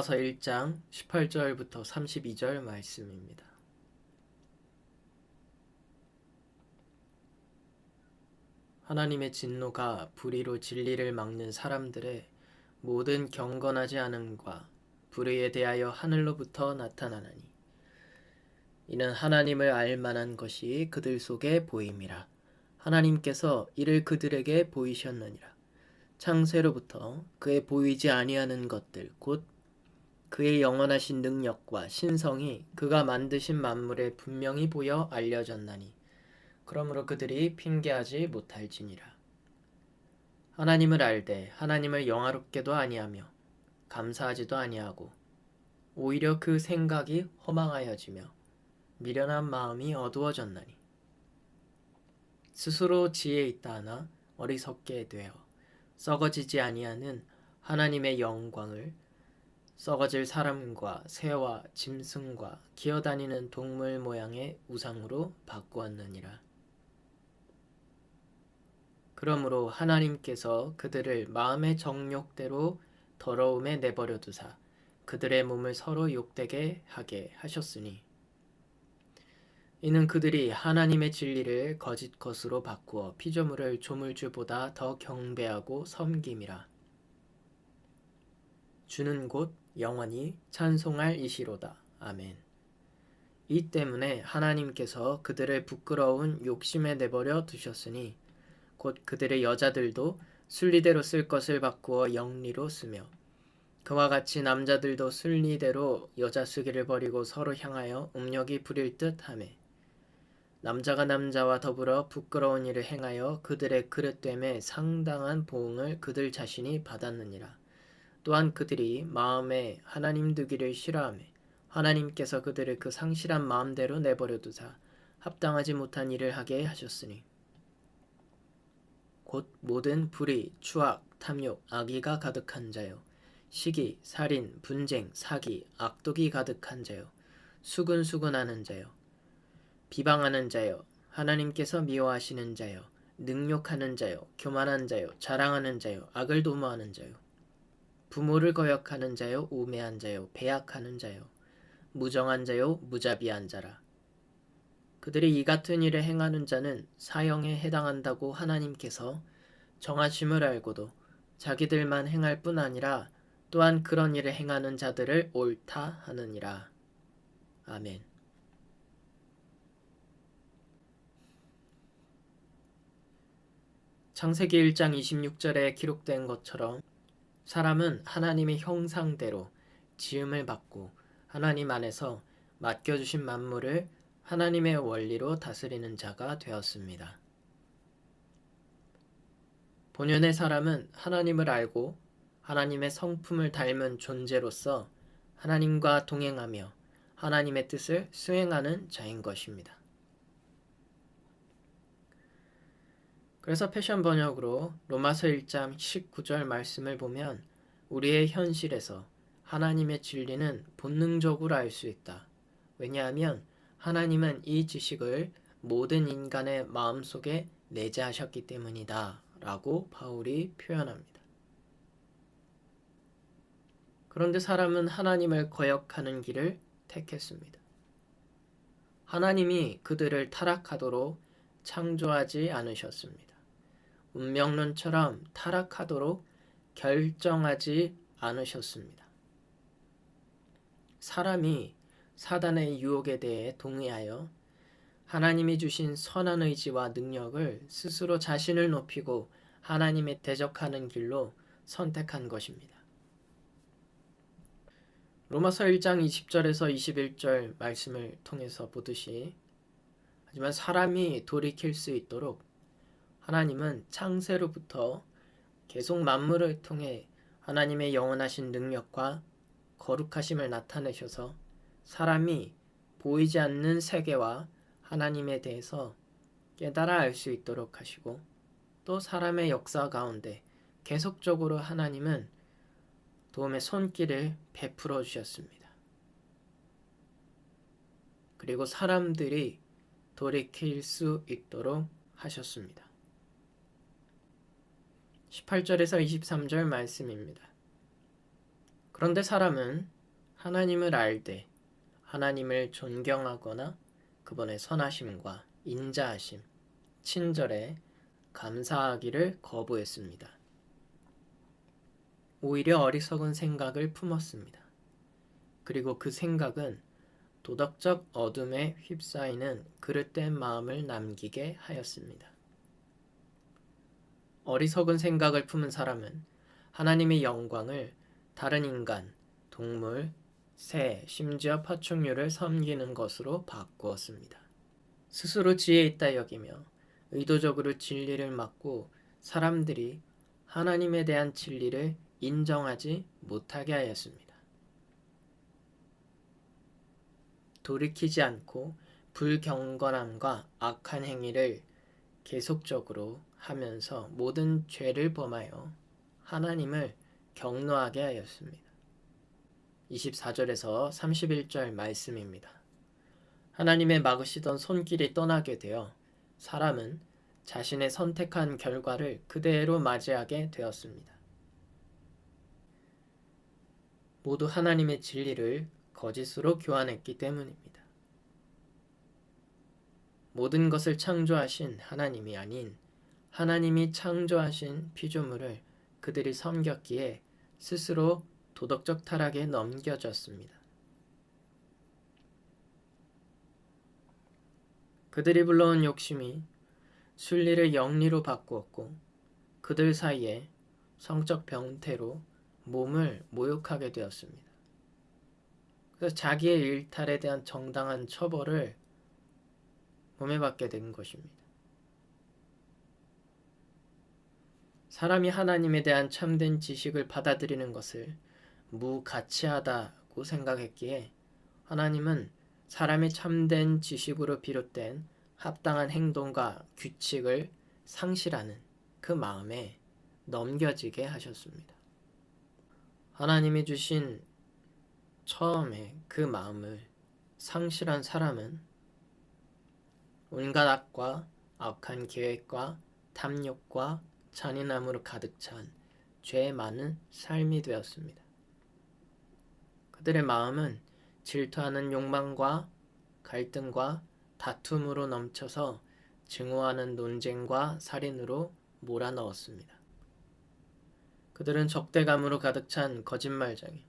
로마서 1장 18절부터 32절 말씀입니다. 하나님의 진노가 불의로 진리를 막는 사람들의 모든 경건하지 않음과 불의에 대하여 하늘로부터 나타나나니 이는 하나님을 알 만한 것이 그들 속에 보임이라. 하나님께서 이를 그들에게 보이셨느니라. 창세로부터 그의 보이지 아니하는 것들 곧 그의 영원하신 능력과 신성이 그가 만드신 만물에 분명히 보여 알려졌나니 그러므로 그들이 핑계하지 못할지니라. 하나님을 알되 하나님을 영화롭게도 아니하며 감사하지도 아니하고 오히려 그 생각이 허망하여지며 미련한 마음이 어두워졌나니 스스로 지혜 있다 하나 어리석게 되어 썩어지지 아니하는 하나님의 영광을 썩어질 사람과 새와 짐승과 기어다니는 동물 모양의 우상으로 바꾸었느니라. 그러므로 하나님께서 그들을 마음의 정욕대로 더러움에 내버려 두사 그들의 몸을 서로 욕되게 하게 하셨으니 이는 그들이 하나님의 진리를 거짓 것으로 바꾸어 피조물을 조물주보다 더 경배하고 섬김이라. 주는 곧 영원히 찬송할 이시로다. 아멘. 이 때문에 하나님께서 그들을 부끄러운 욕심에 내버려 두셨으니 곧 그들의 여자들도 순리대로 쓸 것을 바꾸어 영리로 쓰며 그와 같이 남자들도 순리대로 여자 쓰기를 버리고 서로 향하여 음욕이 부릴 듯 하매 남자가 남자와 더불어 부끄러운 일을 행하여 그들의 그릇됨에 상당한 보응을 그들 자신이 받았느니라. 또한 그들이 마음에 하나님 두기를 싫어하며 하나님께서 그들을 그 상실한 마음대로 내버려 두사 합당하지 못한 일을 하게 하셨으니 곧 모든 불의, 추악, 탐욕, 악의가 가득한 자요 시기, 살인, 분쟁, 사기, 악독이 가득한 자요 수근수근하는 자요 비방하는 자요 하나님께서 미워하시는 자요 능욕하는 자요 교만한 자요 자랑하는 자요 악을 도모하는 자요 부모를 거역하는 자요 우매한 자요 배약하는 자요 무정한 자요 무자비한 자라. 그들이 이 같은 일을 행하는 자는 사형에 해당한다고 하나님께서 정하심을 알고도 자기들만 행할 뿐 아니라 또한 그런 일을 행하는 자들을 옳다 하느니라. 아멘. 창세기 1장 26절에 기록된 것처럼 사람은 하나님의 형상대로 지음을 받고 하나님 안에서 맡겨주신 만물을 하나님의 원리로 다스리는 자가 되었습니다. 본연의 사람은 하나님을 알고 하나님의 성품을 닮은 존재로서 하나님과 동행하며 하나님의 뜻을 수행하는 자인 것입니다. 그래서 패션 번역으로 로마서 1장 19절 말씀을 보면 우리의 현실에서 하나님의 진리는 본능적으로 알 수 있다. 왜냐하면 하나님은 이 지식을 모든 인간의 마음속에 내재하셨기 때문이다 라고 바울이 표현합니다. 그런데 사람은 하나님을 거역하는 길을 택했습니다. 하나님이 그들을 타락하도록 창조하지 않으셨습니다. 운명론처럼 타락하도록 결정하지 않으셨습니다. 사람이 사단의 유혹에 대해 동의하여 하나님이 주신 선한 의지와 능력을 스스로 자신을 높이고 하나님에 대적하는 길로 선택한 것입니다. 로마서 1장 20절에서 21절 말씀을 통해서 보듯이 하지만 사람이 돌이킬 수 있도록 하나님은 창세로부터 계속 만물을 통해 하나님의 영원하신 능력과 거룩하심을 나타내셔서 사람이 보이지 않는 세계와 하나님에 대해서 깨달아 알 수 있도록 하시고 또 사람의 역사 가운데 계속적으로 하나님은 도움의 손길을 베풀어 주셨습니다. 그리고 사람들이 돌이킬 수 있도록 하셨습니다. 18절에서 23절 말씀입니다. 그런데 사람은 하나님을 알되 하나님을 존경하거나 그분의 선하심과 인자하심, 친절에 감사하기를 거부했습니다. 오히려 어리석은 생각을 품었습니다. 그리고 그 생각은 도덕적 어둠에 휩싸이는 그릇된 마음을 남기게 하였습니다. 어리석은 생각을 품은 사람은 하나님의 영광을 다른 인간, 동물, 새, 심지어 파충류를 섬기는 것으로 바꾸었습니다. 스스로 지혜 있다 여기며 의도적으로 진리를 막고 사람들이 하나님에 대한 진리를 인정하지 못하게 하였습니다. 돌이키지 않고 불경건함과 악한 행위를 계속적으로 하면서 모든 죄를 범하여 하나님을 경노하게 하였습니다. 24절에서 31절 말씀입니다. 하나님의 막으시던 손길이 떠나게 되어 사람은 자신의 선택한 결과를 그대로 맞이하게 되었습니다. 모두 하나님의 진리를 거짓으로 교환했기 때문입니다. 모든 것을 창조하신 하나님이 아닌 하나님이 창조하신 피조물을 그들이 섬겼기에 스스로 도덕적 타락에 넘겨졌습니다. 그들이 불러온 욕심이 순리를 영리로 바꾸었고 그들 사이에 성적 병태로 몸을 모욕하게 되었습니다. 그래서 자기의 일탈에 대한 정당한 처벌을 몸에 받게 된 것입니다. 사람이 하나님에 대한 참된 지식을 받아들이는 것을 무가치하다고 생각했기에 하나님은 사람의 참된 지식으로 비롯된 합당한 행동과 규칙을 상실하는 그 마음에 넘겨지게 하셨습니다. 하나님이 주신 처음에 그 마음을 상실한 사람은 온갖 악과 악한 계획과 탐욕과 잔인함으로 가득 찬 죄 많은 삶이 되었습니다. 그들의 마음은 질투하는 욕망과 갈등과 다툼으로 넘쳐서 증오하는 논쟁과 살인으로 몰아넣었습니다. 그들은 적대감으로 가득 찬 거짓말쟁이,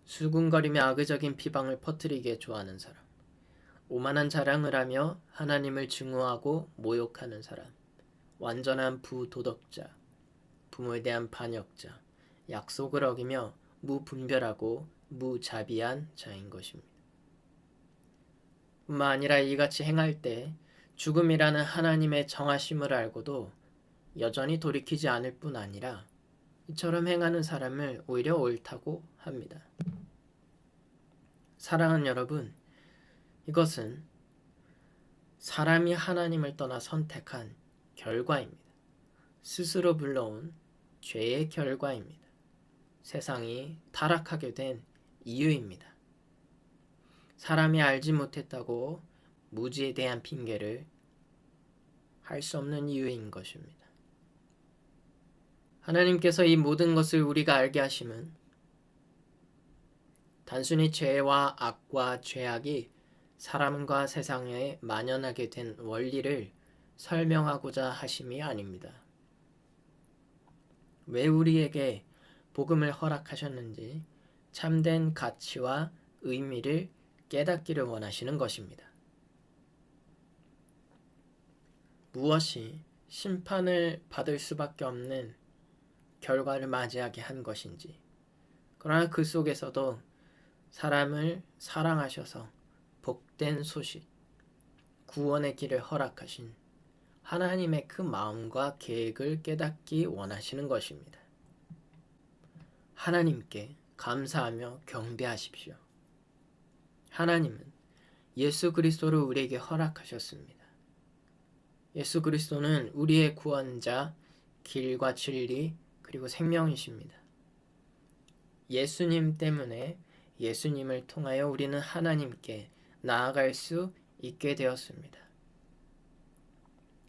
수군거리며 악의적인 비방을 퍼뜨리기에 좋아하는 사람, 오만한 자랑을 하며 하나님을 증오하고 모욕하는 사람, 완전한 부도덕자, 부모에 대한 반역자, 약속을 어기며 무분별하고 무자비한 자인 것입니다. 뿐만 아니라 이같이 행할 때 죽음이라는 하나님의 정하심을 알고도 여전히 돌이키지 않을 뿐 아니라 이처럼 행하는 사람을 오히려 옳다고 합니다. 사랑하는 여러분, 이것은 사람이 하나님을 떠나 선택한 결과입니다. 스스로 불러온 죄의 결과입니다. 세상이 타락하게 된 이유입니다. 사람이 알지 못했다고 무지에 대한 핑계를 할 수 없는 이유인 것입니다. 하나님께서 이 모든 것을 우리가 알게 하심은 단순히 죄와 악과 죄악이 사람과 세상에 만연하게 된 원리를 설명하고자 하심이 아닙니다. 왜 우리에게 복음을 허락하셨는지 참된 가치와 의미를 깨닫기를 원하시는 것입니다. 무엇이 심판을 받을 수밖에 없는 결과를 맞이하게 한 것인지, 그러나 그 속에서도 사람을 사랑하셔서 복된 소식, 구원의 길을 허락하신 하나님의 그 마음과 계획을 깨닫기 원하시는 것입니다. 하나님께 감사하며 경배하십시오. 하나님은 예수 그리스도를 우리에게 허락하셨습니다. 예수 그리스도는 우리의 구원자, 길과 진리, 그리고 생명이십니다. 예수님 때문에 예수님을 통하여 우리는 하나님께 나아갈 수 있게 되었습니다.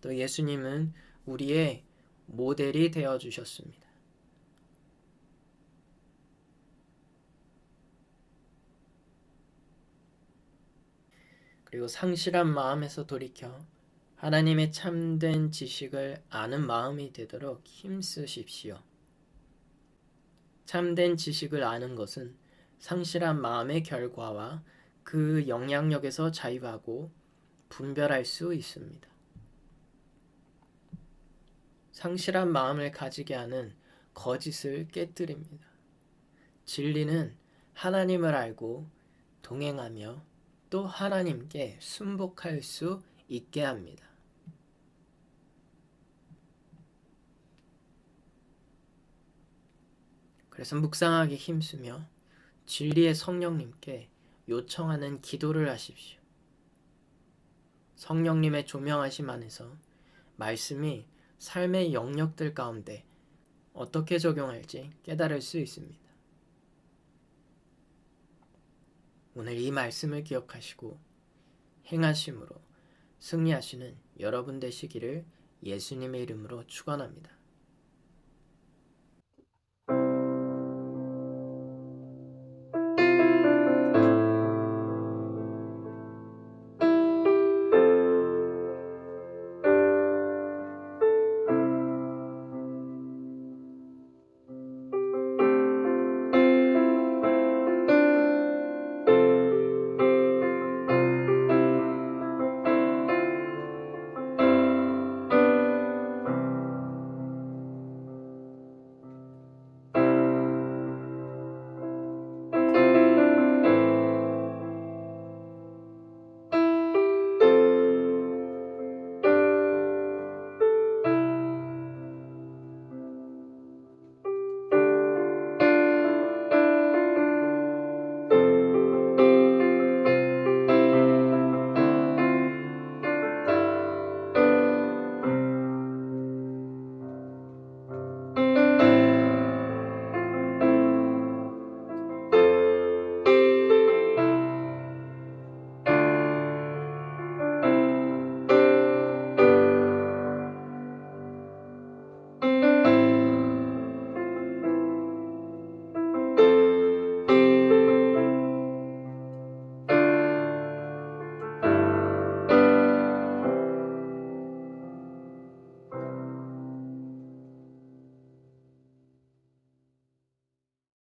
또 예수님은 우리의 모델이 되어 주셨습니다. 그리고 상실한 마음에서 돌이켜 하나님의 참된 지식을 아는 마음이 되도록 힘쓰십시오. 참된 지식을 아는 것은 상실한 마음의 결과와 그 영향력에서 자유하고 분별할 수 있습니다. 상실한 마음을 가지게 하는 거짓을 깨뜨립니다. 진리는 하나님을 알고 동행하며 또 하나님께 순복할 수 있게 합니다. 그래서 묵상하기 힘쓰며 진리의 성령님께 요청하는 기도를 하십시오. 성령님의 조명하심 안에서 말씀이 삶의 영역들 가운데 어떻게 적용할지 깨달을 수 있습니다. 오늘 이 말씀을 기억하시고 행하심으로 승리하시는 여러분 되시기를 예수님의 이름으로 축원합니다.